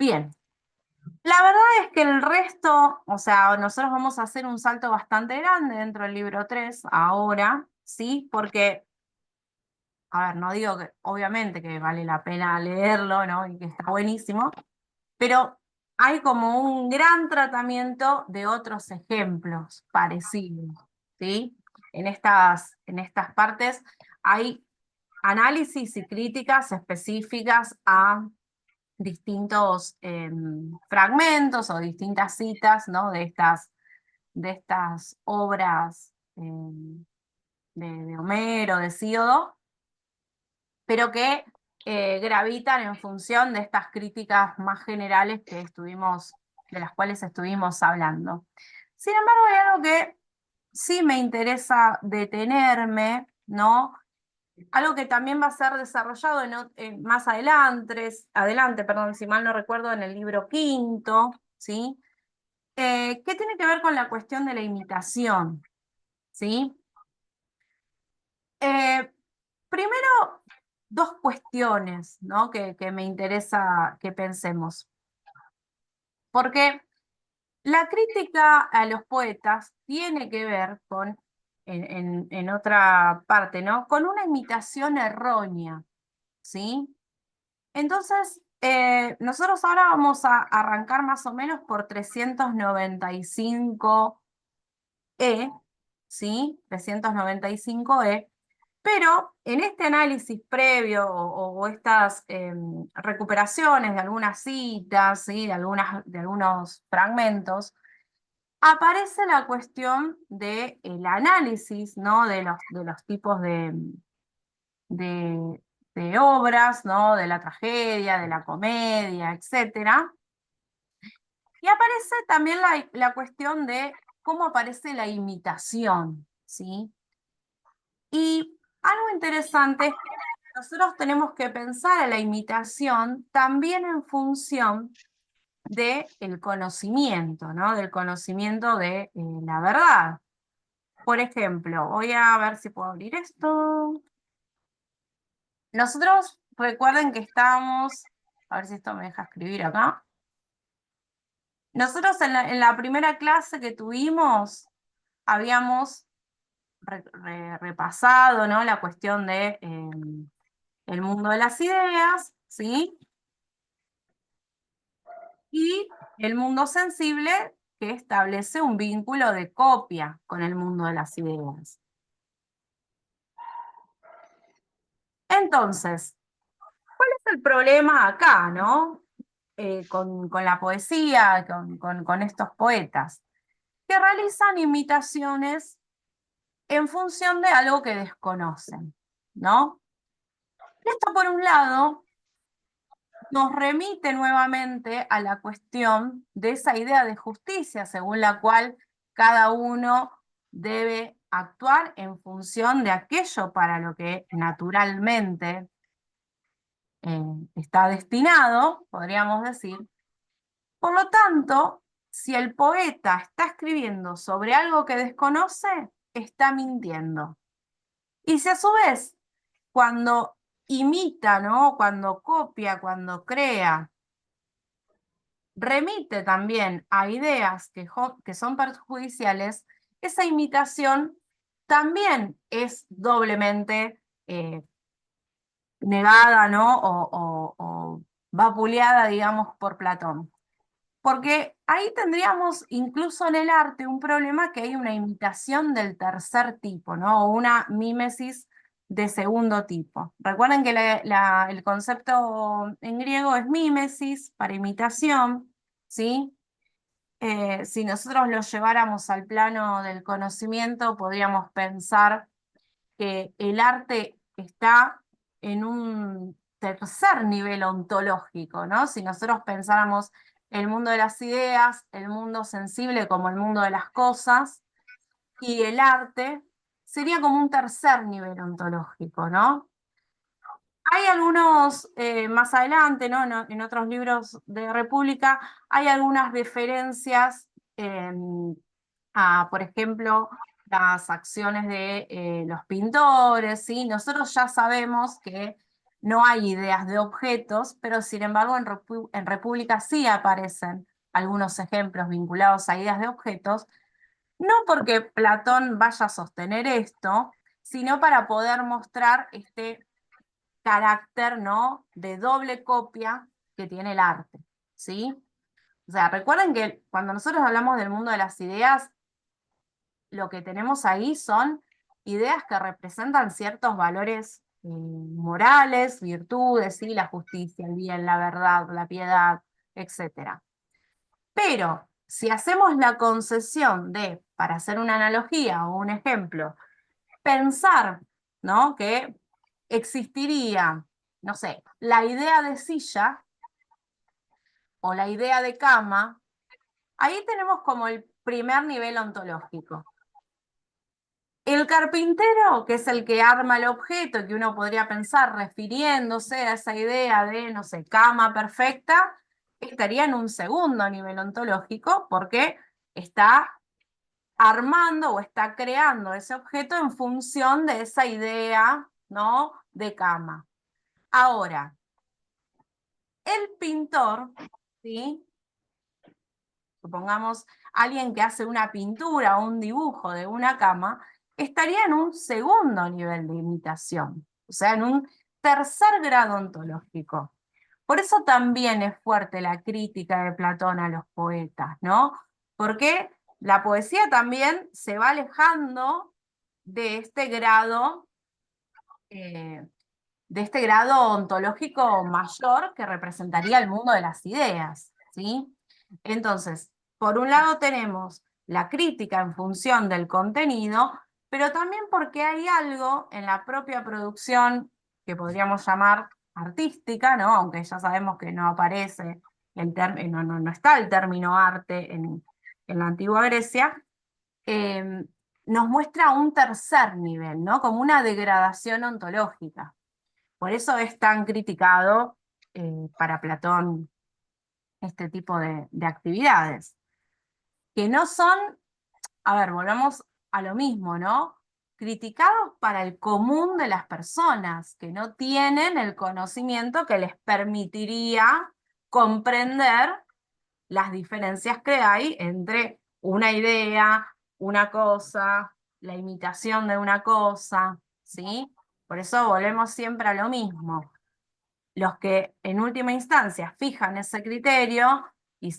Bien, la verdad es que el resto, o sea, nosotros vamos a hacer un salto bastante grande dentro del libro 3 ahora, ¿sí? Porque, a ver, no digo que obviamente que vale la pena leerlo, ¿no? Y que está buenísimo, pero hay como un gran tratamiento de otros ejemplos parecidos, ¿sí? En estas partes hay análisis y críticas específicas a distintos fragmentos o distintas citas, ¿no? de estas obras de Homero, de Hesíodo, pero que gravitan en función de estas críticas más generales de las cuales estuvimos hablando. Sin embargo, hay algo que sí me interesa detenerme, ¿no? Algo que también va a ser desarrollado más adelante, perdón, si mal no recuerdo, en el libro quinto, ¿sí? Que tiene que ver con la cuestión de la imitación, ¿sí? Eh, Primero, dos cuestiones, ¿no? que me interesa que pensemos. Porque la crítica a los poetas tiene que ver con, en otra parte, ¿no? Con una imitación errónea, ¿sí? Entonces, nosotros ahora vamos a arrancar más o menos por 395E, ¿sí? 395E, pero en este análisis previo o estas recuperaciones de algunas citas, ¿sí? de algunos fragmentos, aparece la cuestión del análisis, ¿no? de los tipos de, de obras, ¿no? De la tragedia, de la comedia, etcétera. Y aparece también la cuestión de cómo aparece la imitación, ¿sí? Y algo interesante es que nosotros tenemos que pensar a la imitación también en función del conocimiento, ¿no? Del conocimiento de la verdad. Por ejemplo, voy a ver si puedo abrir esto. Nosotros recuerden que estamos, a ver si esto me deja escribir acá. Nosotros en la primera clase que tuvimos habíamos repasado, ¿no? La cuestión de el mundo de las ideas, ¿sí? Y el mundo sensible que establece un vínculo de copia con el mundo de las ideas. Entonces, ¿cuál es el problema acá, ¿no? Con la poesía, con estos poetas, que realizan imitaciones en función de algo que desconocen, ¿no? Esto, por un lado, nos remite nuevamente a la cuestión de esa idea de justicia, según la cual cada uno debe actuar en función de aquello para lo que naturalmente está destinado, podríamos decir. Por lo tanto, si el poeta está escribiendo sobre algo que desconoce, está mintiendo. Y si a su vez, cuando imita, ¿no? Cuando copia, cuando crea, remite también a ideas que son perjudiciales, esa imitación también es doblemente negada, ¿no? O vapuleada, digamos, por Platón. Porque ahí tendríamos incluso en el arte un problema que hay una imitación del tercer tipo, ¿no? O una mímesis de segundo tipo. Recuerden que el concepto en griego es mímesis para imitación, ¿sí? Si nosotros lo lleváramos al plano del conocimiento, podríamos pensar que el arte está en un tercer nivel ontológico, ¿no? Si nosotros pensáramos el mundo de las ideas, el mundo sensible como el mundo de las cosas, y el arte sería como un tercer nivel ontológico, ¿no? Hay algunos, más adelante, ¿no? En otros libros de República, hay algunas referencias a, por ejemplo, las acciones de los pintores, ¿sí? Nosotros ya sabemos que no hay ideas de objetos, pero sin embargo en República sí aparecen algunos ejemplos vinculados a ideas de objetos, no porque Platón vaya a sostener esto, sino para poder mostrar este carácter, ¿no?, de doble copia que tiene el arte, ¿sí? O sea, recuerden que cuando nosotros hablamos del mundo de las ideas, lo que tenemos ahí son ideas que representan ciertos valores morales, virtudes, ¿sí? La justicia, el bien, la verdad, la piedad, etc. Pero si hacemos la concesión de, para hacer una analogía o un ejemplo, pensar, ¿no?, que existiría, no sé, la idea de silla o la idea de cama, ahí tenemos como el primer nivel ontológico. El carpintero, que es el que arma el objeto, que uno podría pensar refiriéndose a esa idea de, no sé, cama perfecta, estaría en un segundo nivel ontológico porque está armando o está creando ese objeto en función de esa idea, ¿no?, de cama. Ahora, el pintor, ¿sí?, supongamos alguien que hace una pintura o un dibujo de una cama, estaría en un segundo nivel de imitación, o sea, en un tercer grado ontológico. Por eso también es fuerte la crítica de Platón a los poetas, ¿no? Porque la poesía también se va alejando de este grado, eh, ontológico mayor que representaría el mundo de las ideas, ¿sí? Entonces, por un lado tenemos la crítica en función del contenido, pero también porque hay algo en la propia producción que podríamos llamar artística, ¿no?, aunque ya sabemos que no aparece, no está el término arte en la antigua Grecia, eh, nos muestra un tercer nivel, ¿no?, como una degradación ontológica. Por eso es tan criticado para Platón este tipo de actividades, que no son, a ver, volvamos a lo mismo, ¿no? Criticados para el común de las personas, que no tienen el conocimiento que les permitiría comprender las diferencias que hay entre una idea, una cosa, la imitación de una cosa, ¿sí? Por eso volvemos siempre a lo mismo. Los que en última instancia fijan ese criterio y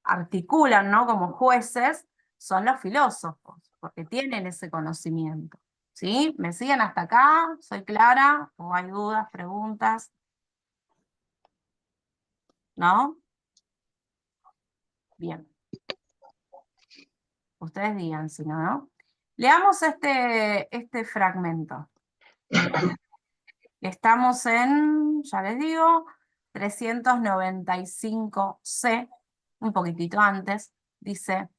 articulan, ¿no?, como jueces, son los filósofos, porque tienen ese conocimiento. ¿Sí? ¿Me siguen hasta acá? ¿Soy clara? ¿O hay dudas, preguntas? ¿No? Bien. Ustedes digan si no, ¿no? Leamos este fragmento. Estamos en, ya les digo, 395C, un poquitito antes, dice: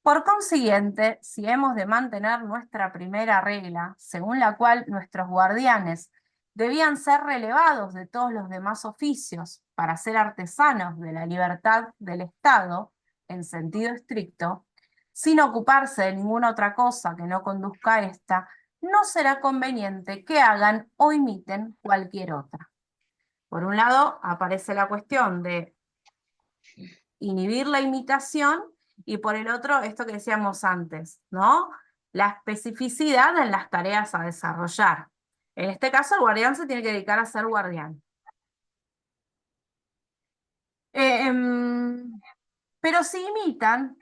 por consiguiente, si hemos de mantener nuestra primera regla, según la cual nuestros guardianes debían ser relevados de todos los demás oficios para ser artesanos de la libertad del Estado, en sentido estricto, sin ocuparse de ninguna otra cosa que no conduzca a esta, no será conveniente que hagan o imiten cualquier otra. Por un lado, aparece la cuestión de inhibir la imitación, y por el otro, esto que decíamos antes, ¿no?, la especificidad en las tareas a desarrollar. En este caso, el guardián se tiene que dedicar a ser guardián. Pero si imitan,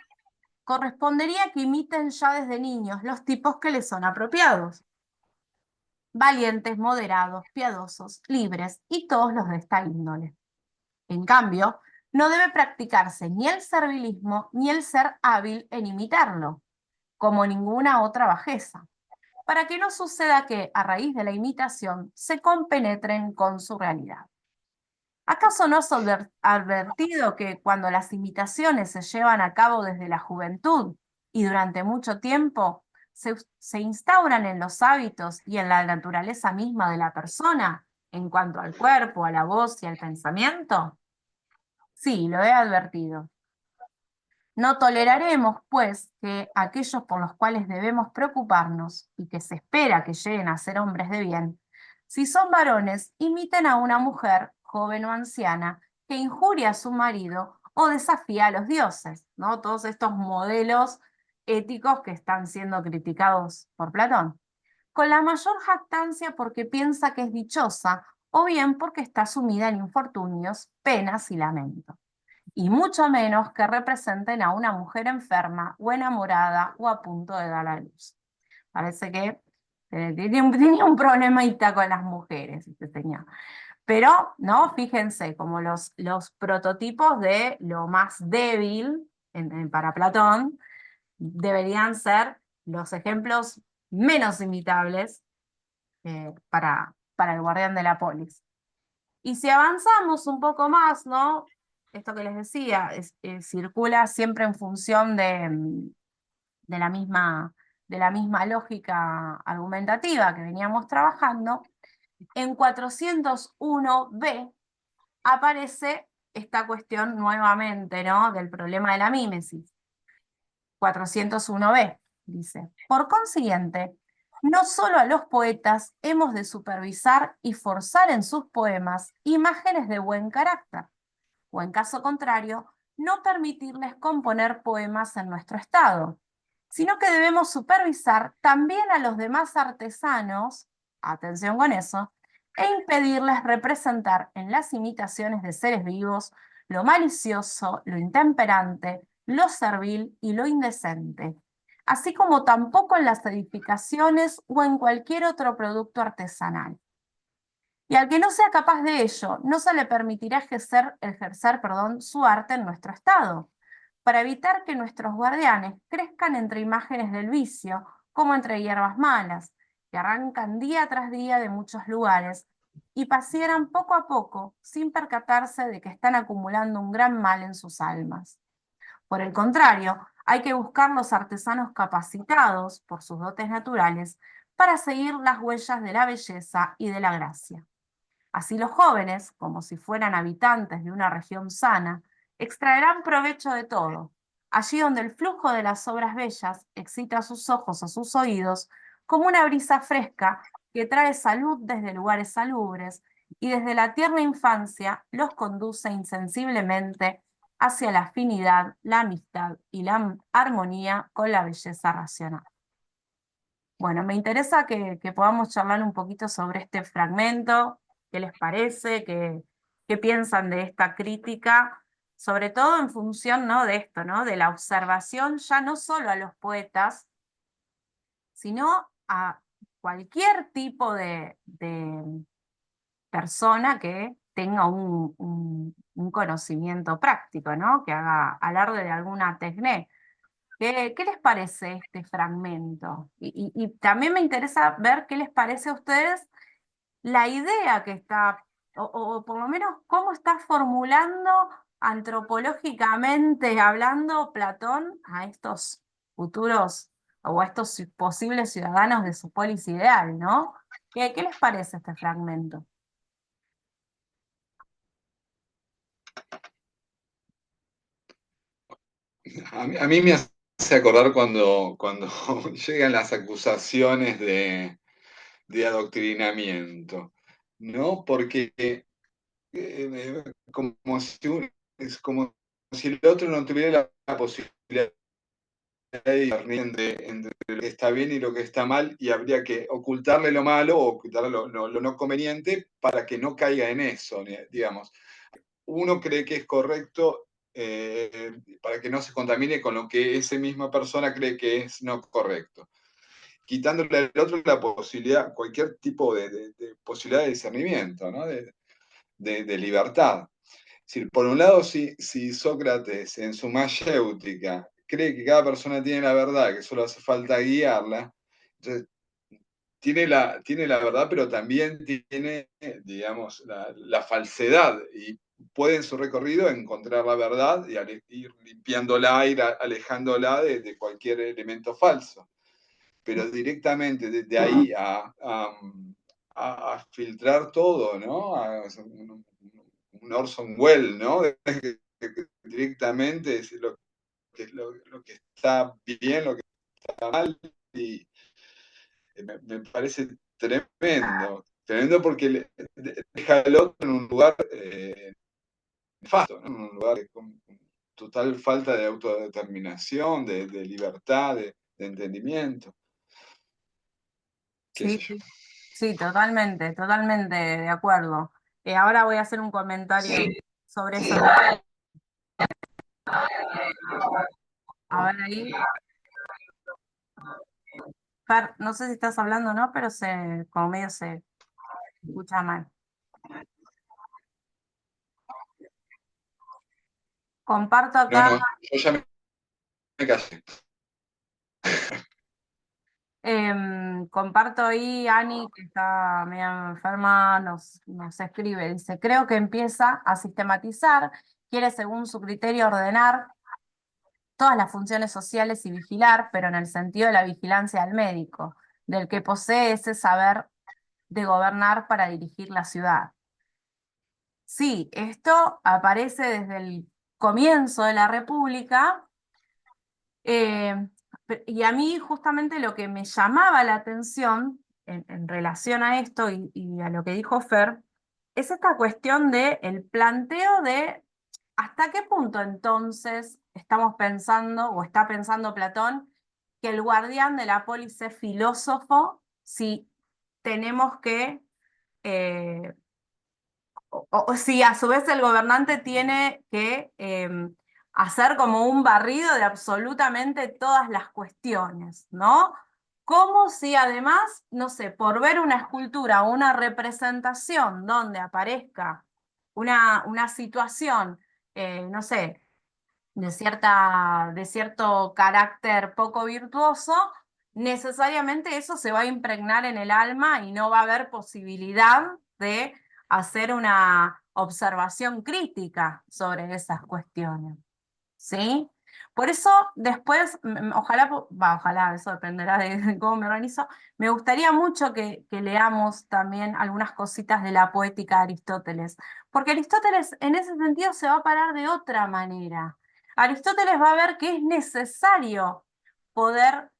correspondería que imiten ya desde niños los tipos que les son apropiados: valientes, moderados, piadosos, libres y todos los de esta índole. En cambio, no debe practicarse ni el servilismo ni el ser hábil en imitarlo, como ninguna otra bajeza, para que no suceda que, a raíz de la imitación, se compenetren con su realidad. ¿Acaso no has advertido que cuando las imitaciones se llevan a cabo desde la juventud y durante mucho tiempo, se instauran en los hábitos y en la naturaleza misma de la persona, en cuanto al cuerpo, a la voz y al pensamiento? Sí, lo he advertido. No toleraremos, pues, que aquellos por los cuales debemos preocuparnos y que se espera que lleguen a ser hombres de bien, Si son varones, imiten a una mujer, joven o anciana, que injuria a su marido o desafía a los dioses, ¿no? Todos estos modelos éticos que están siendo criticados por Platón. Con la mayor jactancia porque piensa que es dichosa o bien porque está sumida en infortunios, penas y lamentos. Y mucho menos que representen a una mujer enferma o enamorada o a punto de dar a luz. Parece que tenía un problemita con las mujeres este señor. Pero, ¿no? Fíjense, como los prototipos de lo más débil para Platón deberían ser los ejemplos menos imitables para el guardián de la polis. Y si avanzamos un poco más, ¿no? Esto que les decía, circula siempre en función de la misma, de la misma lógica argumentativa que veníamos trabajando. En 401b aparece esta cuestión nuevamente, ¿no? Del problema de la mímesis. 401b dice: por consiguiente, no solo a los poetas hemos de supervisar y forzar en sus poemas imágenes de buen carácter, o en caso contrario, no permitirles componer poemas en nuestro estado, sino que debemos supervisar también a los demás artesanos, atención con eso, e impedirles representar en las imitaciones de seres vivos lo malicioso, lo intemperante, lo servil y lo indecente, así como tampoco en las edificaciones o en cualquier otro producto artesanal. Y al que no sea capaz de ello, no se le permitirá ejercer, su arte en nuestro estado, para evitar que nuestros guardianes crezcan entre imágenes del vicio, como entre hierbas malas, que arrancan día tras día de muchos lugares, y pasieran poco a poco, sin percatarse de que están acumulando un gran mal en sus almas. Por el contrario, hay que buscar los artesanos capacitados por sus dotes naturales para seguir las huellas de la belleza y de la gracia. Así los jóvenes, como si fueran habitantes de una región sana, extraerán provecho de todo, allí donde el flujo de las obras bellas excita sus ojos o sus oídos, como una brisa fresca que trae salud desde lugares salubres y desde la tierna infancia los conduce insensiblemente hacia la afinidad, la amistad y la armonía con la belleza racional. Bueno, me interesa que podamos charlar un poquito sobre este fragmento, qué les parece, qué piensan de esta crítica, sobre todo en función, ¿no? De esto, ¿no? De la observación ya no solo a los poetas, sino a cualquier tipo de persona que tenga un conocimiento práctico, ¿no? Que haga alarde de alguna técnica. ¿Qué les parece este fragmento? Y también me interesa ver qué les parece a ustedes la idea que está, o por lo menos cómo está formulando antropológicamente hablando Platón a estos futuros o a estos posibles ciudadanos de su polis ideal, ¿no? ¿Qué les parece este fragmento? A mí me hace acordar cuando llegan las acusaciones de adoctrinamiento, ¿no? Porque como es como si el otro no tuviera la posibilidad de discernir entre lo que está bien y lo que está mal, y habría que ocultarle lo malo o ocultarle lo no conveniente para que no caiga en eso, digamos. Uno cree que es correcto para que no se contamine con lo que esa misma persona cree que es no correcto, quitándole al otro la posibilidad, cualquier tipo de posibilidad de discernimiento, ¿no? de libertad. Es decir, por un lado, si Sócrates en su mayéutica cree que cada persona tiene la verdad, que solo hace falta guiarla, entonces tiene la verdad, pero también tiene, digamos, la falsedad, y puede en su recorrido encontrar la verdad y ir limpiándola, ir alejándola de cualquier elemento falso. Pero directamente desde ahí a filtrar todo, ¿no? Un Orson Welles, ¿no? Directamente decir lo que está bien, lo que está mal, y me parece tremendo. Tremendo porque deja al otro en un lugar nefasto, ¿no? En un lugar con total falta de autodeterminación, de libertad, de entendimiento, qué sé Sí, yo. sí, sí, totalmente, totalmente de acuerdo. Ahora voy a hacer un comentario sobre eso. A ver ahí. Fer, no sé si estás hablando o no, pero como medio se escucha mal. Comparto No, acá, no, yo ya me casé. comparto ahí, Ani, que está medio enferma, nos escribe, dice, creo que empieza a sistematizar, quiere según su criterio ordenar todas las funciones sociales y vigilar, pero en el sentido de la vigilancia del médico, del que posee ese saber de gobernar para dirigir la ciudad. Sí, esto aparece desde el comienzo de la República, eh, y a mí justamente lo que me llamaba la atención en relación a esto y a lo que dijo Fer, es esta cuestión de el planteo de hasta qué punto entonces estamos pensando, o está pensando Platón, que el guardián de la polis es filósofo, si tenemos que eh, o si a su vez el gobernante tiene que hacer como un barrido de absolutamente todas las cuestiones, ¿no? Como si además, no sé, por ver una escultura o una representación donde aparezca una situación, no sé, de cierto carácter poco virtuoso, necesariamente eso se va a impregnar en el alma y no va a haber posibilidad de hacer una observación crítica sobre esas cuestiones. ¿Sí? Por eso después, ojalá, ojalá, eso dependerá de cómo me organizo, me gustaría mucho que leamos también algunas cositas de la poética de Aristóteles, porque Aristóteles en ese sentido se va a parar de otra manera. Aristóteles va a ver que es necesario poder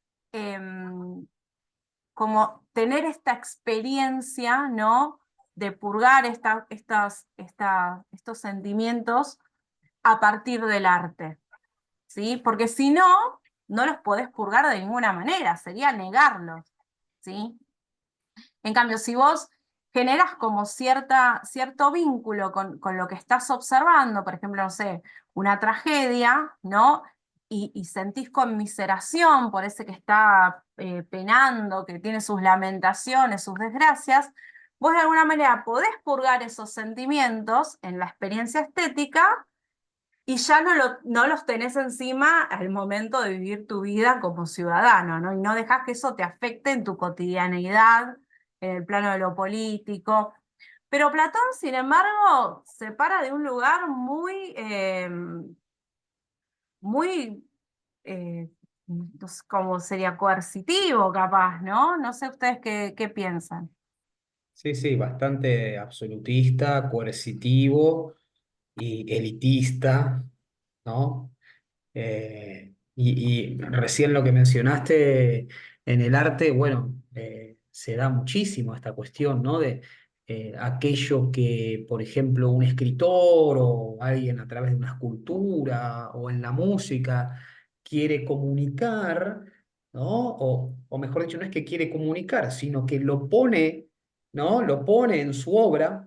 como tener esta experiencia, ¿no? De purgar estos sentimientos a partir del arte. ¿Sí? Porque si no, no los podés purgar de ninguna manera, sería negarlos, ¿sí? En cambio, si vos generas como cierto vínculo con lo que estás observando, por ejemplo, no sé, una tragedia, ¿no? Y sentís conmiseración por ese que está penando, que tiene sus lamentaciones, sus desgracias, vos de alguna manera podés purgar esos sentimientos en la experiencia estética y ya no los tenés encima al momento de vivir tu vida como ciudadano, ¿no? Y no dejás que eso te afecte en tu cotidianeidad, en el plano de lo político. Pero Platón, sin embargo, se para de un lugar muy, no sé cómo sería coercitivo, capaz, ¿no? No sé ustedes qué piensan. Sí, sí, bastante absolutista, coercitivo y elitista, ¿no? Y recién lo que mencionaste en el arte, bueno, se da muchísimo esta cuestión, ¿no? De aquello que, por ejemplo, un escritor o alguien a través de una escultura o en la música quiere comunicar, ¿no? O mejor dicho, no es que quiere comunicar, sino que lo pone, ¿no? Lo pone en su obra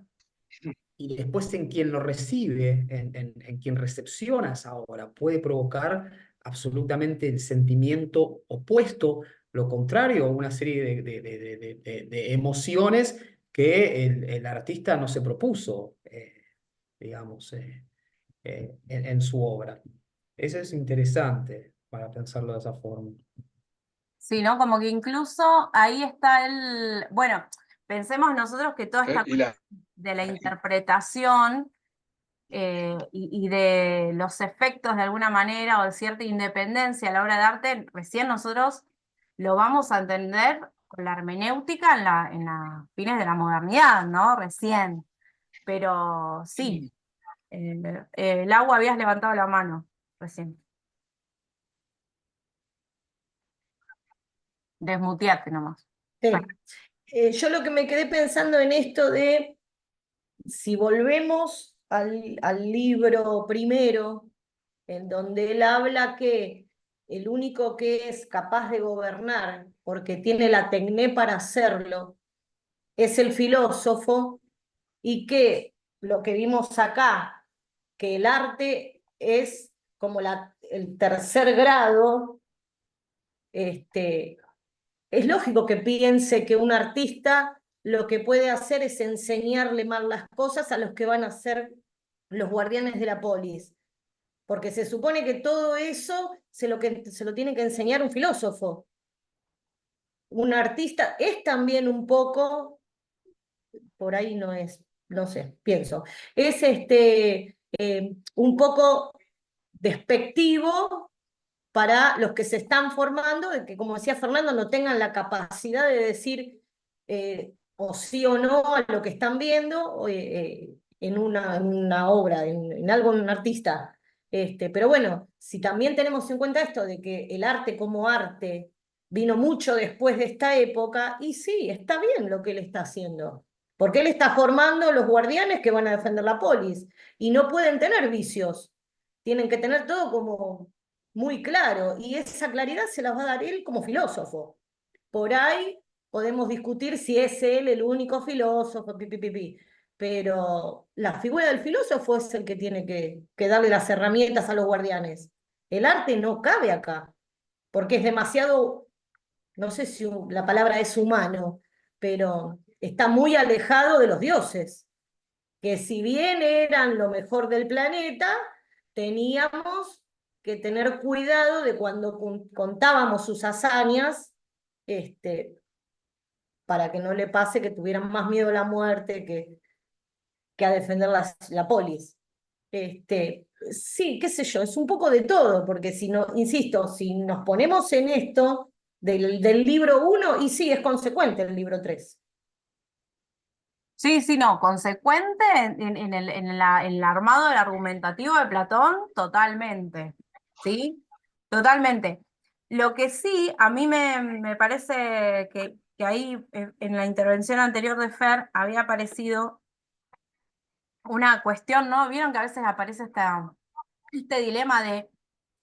y después en quien lo recibe, en quien recepciona esa obra, puede provocar absolutamente el sentimiento opuesto, lo contrario, una serie de emociones que el artista no se propuso, digamos, en su obra. Eso es interesante para pensarlo de esa forma. Sí, ¿no? Como que incluso ahí está bueno, pensemos nosotros que toda esta Y cuestión de la interpretación y de los efectos de alguna manera o de cierta independencia a la obra de arte, recién nosotros lo vamos a entender con la hermenéutica en las fines de la modernidad, ¿no? Recién. Pero sí, el agua habías levantado la mano recién. Desmuteate nomás. Sí. Yo lo que me quedé pensando en esto de si volvemos al libro primero, en donde él habla que el único que es capaz de gobernar, porque tiene la tecné para hacerlo, es el filósofo, y que lo que vimos acá, que el arte es como el tercer grado, es lógico que piense que un artista lo que puede hacer es enseñarle mal las cosas a los que van a ser los guardianes de la polis, porque se supone que todo eso se lo tiene que enseñar un filósofo. Un artista es también un poco, por ahí no es, no sé, pienso, es un poco despectivo para los que se están formando, de que, como decía Fernando, no tengan la capacidad de decir o sí o no a lo que están viendo en una obra, en algo, en un artista. Pero bueno, si también tenemos en cuenta esto de que el arte como arte vino mucho después de esta época, y sí, está bien lo que él está haciendo, porque él está formando los guardianes que van a defender la polis, y no pueden tener vicios, tienen que tener todo como muy claro, y esa claridad se la va a dar él como filósofo. Por ahí podemos discutir si es él el único filósofo, pero la figura del filósofo es el que tiene que darle las herramientas a los guardianes. El arte no cabe acá, porque es demasiado, no sé si la palabra es humano, pero está muy alejado de los dioses, que si bien eran lo mejor del planeta, teníamos que tener cuidado de cuando contábamos sus hazañas, para que no le pase que tuvieran más miedo a la muerte que a defender la polis. Sí, qué sé yo, es un poco de todo, porque si no, insisto, si nos ponemos en esto del libro 1, y sí, es consecuente el libro 3. Sí, sí, no, consecuente en el armado del argumentativo de Platón, totalmente, ¿sí? Totalmente. Lo que sí, a mí me parece que ahí en la intervención anterior de Fer había aparecido una cuestión, ¿no? Vieron que a veces aparece este dilema de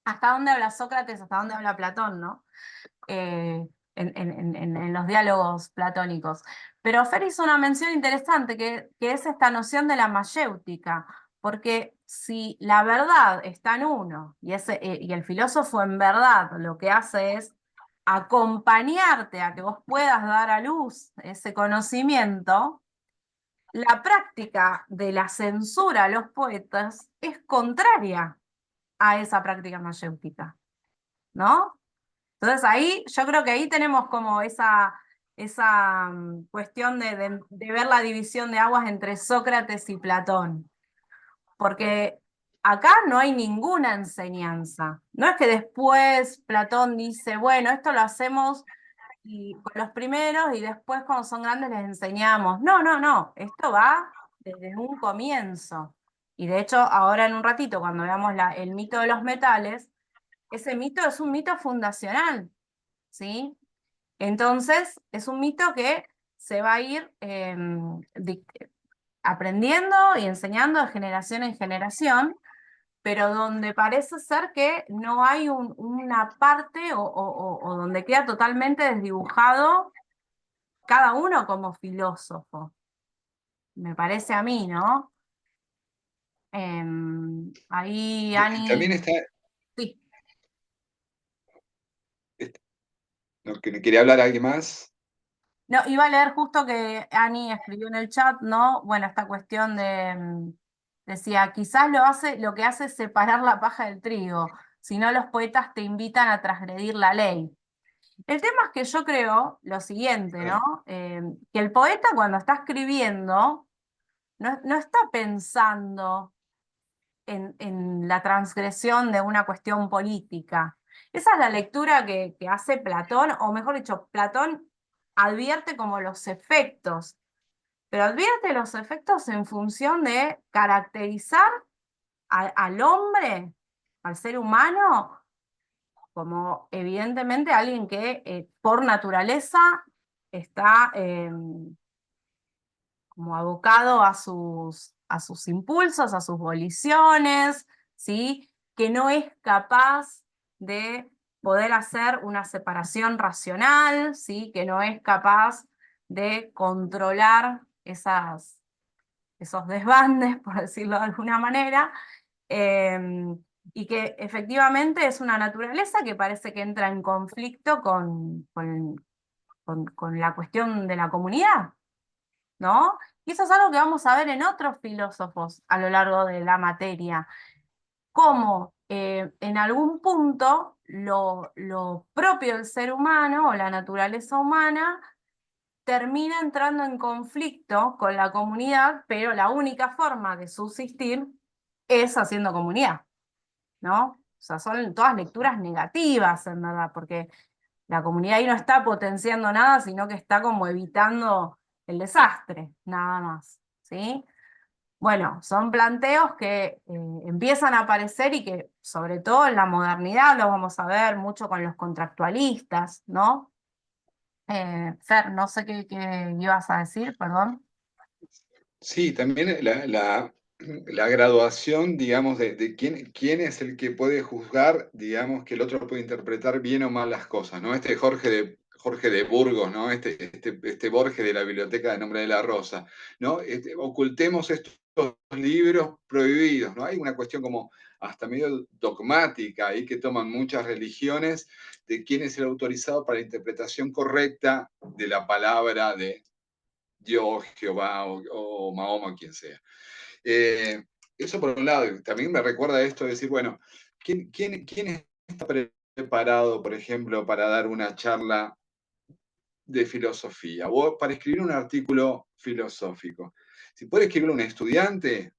hasta dónde habla Sócrates, hasta dónde habla Platón, ¿no? En los diálogos platónicos. Pero Fer hizo una mención interesante, que es esta noción de la mayéutica, porque si la verdad está en uno, y el filósofo en verdad lo que hace es acompañarte a que vos puedas dar a luz ese conocimiento, la práctica de la censura a los poetas es contraria a esa práctica mayéutica, ¿no? Entonces ahí, yo creo que ahí tenemos como esa cuestión de ver la división de aguas entre Sócrates y Platón, porque acá no hay ninguna enseñanza. No es que después Platón dice, bueno, esto lo hacemos con los primeros y después cuando son grandes les enseñamos. No, no, no, esto va desde un comienzo. Y de hecho, ahora en un ratito, cuando veamos el mito de los metales, ese mito es un mito fundacional, ¿sí? Entonces, es un mito que se va a ir aprendiendo y enseñando de generación en generación, pero donde parece ser que no hay una parte o donde queda totalmente desdibujado cada uno como filósofo, me parece a mí, ¿no? Ahí, También Ani, está, sí. ¿no? Que quería hablar alguien más. No, iba a leer justo que Ani escribió en el chat, ¿no? Bueno, esta cuestión decía, quizás lo que hace es separar la paja del trigo, si no los poetas te invitan a transgredir la ley. El tema es que yo creo lo siguiente, ¿no? Que el poeta cuando está escribiendo no está pensando en la transgresión de una cuestión política. Esa es la lectura que hace Platón, o mejor dicho, Platón advierte como los efectos, pero advierte los efectos en función de caracterizar al hombre, al ser humano, como evidentemente alguien que por naturaleza está como abocado a sus impulsos, a sus voliciones, ¿sí? Que no es capaz de poder hacer una separación racional, ¿sí? Que no es capaz de controlar esos desbandes, por decirlo de alguna manera, y que efectivamente es una naturaleza que parece que entra en conflicto con la cuestión de la comunidad, ¿no? Y eso es algo que vamos a ver en otros filósofos a lo largo de la materia, cómo en algún punto lo propio del ser humano o la naturaleza humana termina entrando en conflicto con la comunidad, pero la única forma de subsistir es haciendo comunidad, ¿no? O sea, son todas lecturas negativas, en verdad, porque la comunidad ahí no está potenciando nada, sino que está como evitando el desastre, nada más, ¿sí? Bueno, son planteos que empiezan a aparecer y que, sobre todo en la modernidad, lo vamos a ver mucho con los contractualistas, ¿no? Fer, no sé qué ibas a decir, perdón. Sí, también la graduación, digamos, de quién es el que puede juzgar, digamos, que el otro puede interpretar bien o mal las cosas, ¿no? Jorge de Burgos, ¿no? Este Borges de la Biblioteca de Nombre de la Rosa, ¿no? Ocultemos estos libros prohibidos, ¿no? Hay una cuestión como hasta medio dogmática ahí que toman muchas religiones de quién es el autorizado para la interpretación correcta de la palabra de Dios, Jehová o Mahoma, quien sea. Eso por un lado, y también me recuerda esto de decir, bueno, ¿quién está preparado, por ejemplo, para dar una charla de filosofía o para escribir un artículo filosófico? Si puede escribirlo un estudiante,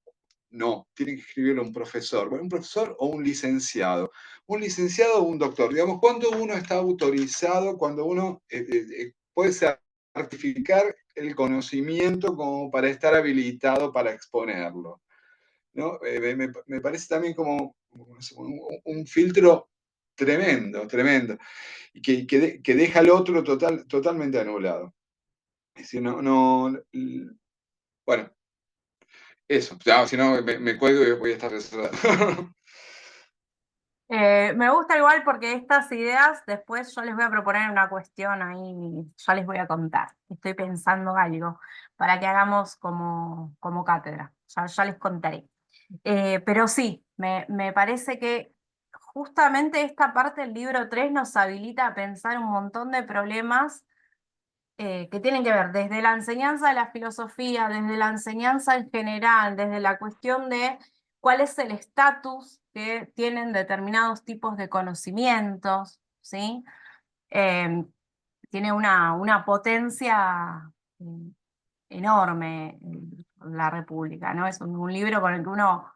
no, tiene que escribirlo un profesor. Bueno, un profesor o un licenciado. Un licenciado o un doctor. Digamos, cuando uno está autorizado, cuando uno puede certificar el conocimiento como para estar habilitado para exponerlo, ¿no? Me parece también como un filtro tremendo, tremendo, y que deja al otro totalmente anulado. Es decir, bueno, eso, ya, si no me cuelgo y voy a estar reservado. Me gusta igual porque estas ideas después yo les voy a proponer una cuestión ahí, ya les voy a contar. Estoy pensando algo para que hagamos como cátedra, ya les contaré. Pero sí, me parece que justamente esta parte del libro 3 nos habilita a pensar un montón de problemas que tienen que ver desde la enseñanza de la filosofía, desde la enseñanza en general, desde la cuestión de cuál es el estatus que tienen determinados tipos de conocimientos, ¿sí? Eh, Tiene una potencia enorme la República, ¿no? Es un libro con el que uno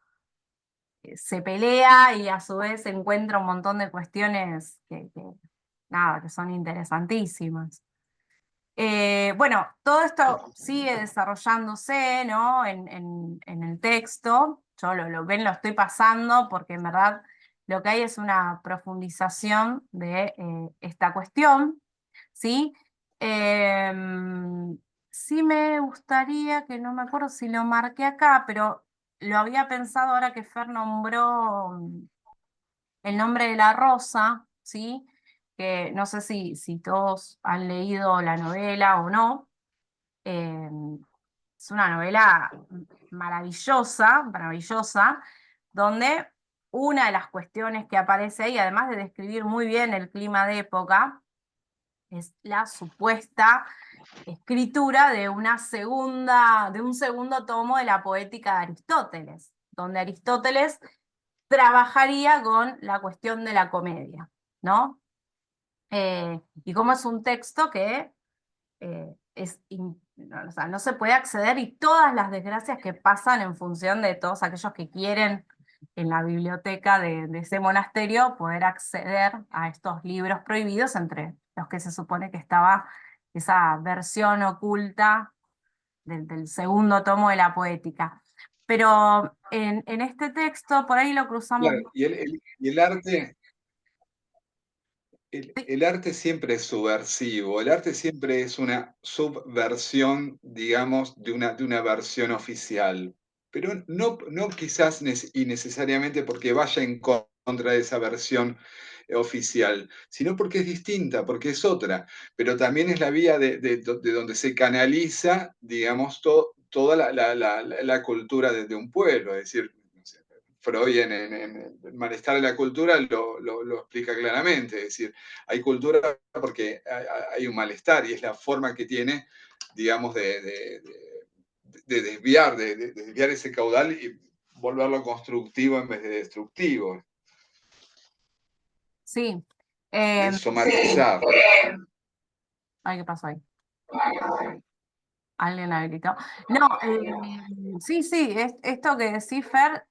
se pelea y a su vez encuentra un montón de cuestiones nada, que son interesantísimas. Bueno, todo esto sigue desarrollándose, ¿no? en el texto. Yo lo ven, lo estoy pasando porque en verdad lo que hay es una profundización de esta cuestión, ¿sí? Sí me gustaría, que no me acuerdo si lo marqué acá, pero lo había pensado ahora que Fer nombró El nombre de la rosa, ¿sí? Que no sé si todos han leído la novela o no. Eh, es una novela maravillosa, maravillosa, donde una de las cuestiones que aparece ahí, además de describir muy bien el clima de época, es la supuesta escritura de de un segundo tomo de la poética de Aristóteles, donde Aristóteles trabajaría con la cuestión de la comedia, ¿no? Y cómo es un texto que no, o sea, no se puede acceder y todas las desgracias que pasan en función de todos aquellos que quieren en la biblioteca de ese monasterio poder acceder a estos libros prohibidos, entre los que se supone que estaba esa versión oculta del segundo tomo de la poética. Pero en este texto, por ahí lo cruzamos. Claro, y el arte, el arte siempre es subversivo, el arte siempre es una subversión, digamos, de una versión oficial, pero no quizás y necesariamente porque vaya en contra de esa versión oficial, sino porque es distinta, porque es otra, pero también es la vía de donde se canaliza, digamos, toda la cultura de un pueblo, es decir, no sé, Freud en el malestar de la cultura lo explica claramente, es decir, hay cultura porque hay un malestar y es la forma que tiene, digamos, de desviar ese caudal y volverlo constructivo en vez de destructivo, Sí. de somatizar. Ay, ¿qué pasó ahí? Alguien la gritó. No, sí, sí, esto que decís, Fer,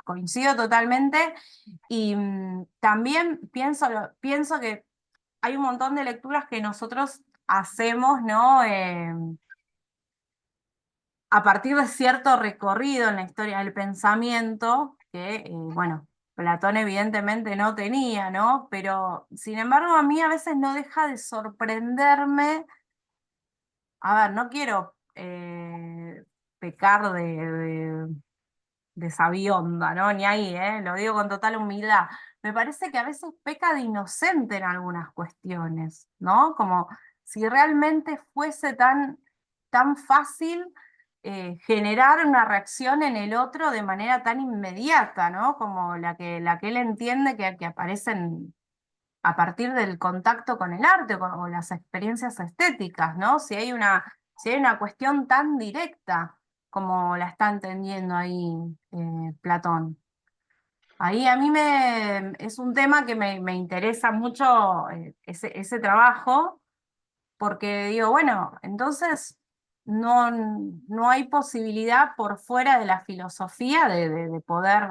coincido totalmente. Y también pienso que hay un montón de lecturas que nosotros hacemos, ¿no? A partir de cierto recorrido en la historia del pensamiento, que, bueno, Platón evidentemente no tenía, ¿no? Pero, sin embargo, a mí a veces no deja de sorprenderme. A ver, no quiero pecar de sabionda, ¿no? Ni ahí, lo digo con total humildad. Me parece que a veces peca de inocente en algunas cuestiones, ¿no? Como si realmente fuese tan fácil generar una reacción en el otro de manera tan inmediata, ¿no? Como la que él entiende que aparecen a partir del contacto con el arte o las experiencias estéticas, ¿no? Si hay una cuestión tan directa como la está entendiendo ahí Platón. Ahí a mí es un tema que me interesa mucho ese trabajo, porque digo, bueno, entonces no hay posibilidad por fuera de la filosofía de poder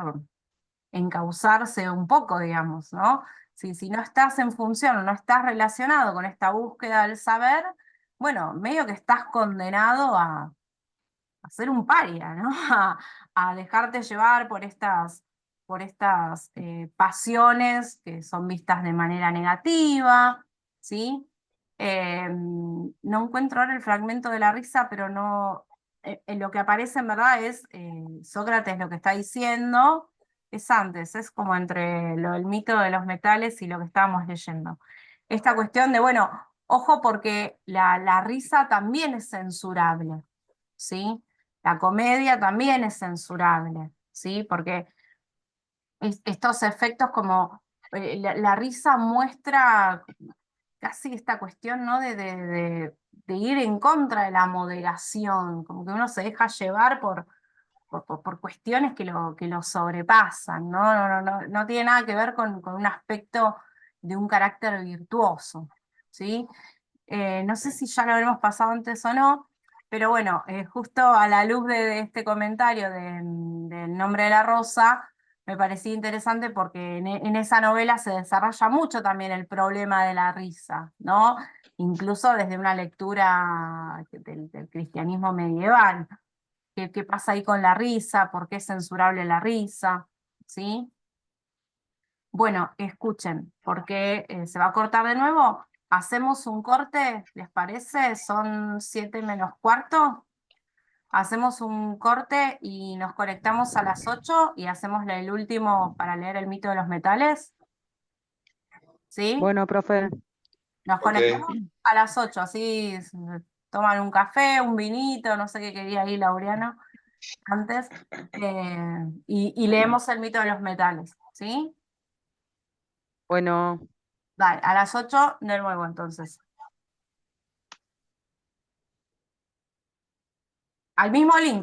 encauzarse un poco, digamos, ¿no? Si no estás en función, no estás relacionado con esta búsqueda del saber, bueno, medio que estás condenado a ser un paria, ¿no? A dejarte llevar por estas pasiones que son vistas de manera negativa, ¿sí? No encuentro ahora el fragmento de la risa, pero no, en lo que aparece en verdad es Sócrates lo que está diciendo, es antes, es como entre el mito de los metales y lo que estábamos leyendo. Esta cuestión de, bueno, ojo porque la risa también es censurable, ¿sí? La comedia también es censurable, ¿sí? Porque estos efectos como la risa muestra casi esta cuestión, ¿no? De ir en contra de la moderación, como que uno se deja llevar por cuestiones que lo sobrepasan, ¿no? No tiene nada que ver con un aspecto de un carácter virtuoso, ¿sí? No sé si ya lo habremos pasado antes o no, pero bueno, justo a la luz de este comentario del nombre de la rosa, me parecía interesante porque en esa novela se desarrolla mucho también el problema de la risa, ¿no? Incluso desde una lectura del cristianismo medieval. ¿Qué pasa ahí con la risa? ¿Por qué es censurable la risa? ¿Sí? Bueno, escuchen, porque se va a cortar de nuevo. Hacemos un corte, ¿les parece? Son 7 menos cuarto. Hacemos un corte y nos conectamos a las 8 y hacemos el último para leer el mito de los metales. ¿Sí? Bueno, profe, Nos Ok, conectamos a las 8, así toman un café, un vinito, no sé qué quería ahí Laureano antes, y leemos el mito de los metales. ¿Sí? bueno. Dale, a las 8 de nuevo entonces. Al mismo link.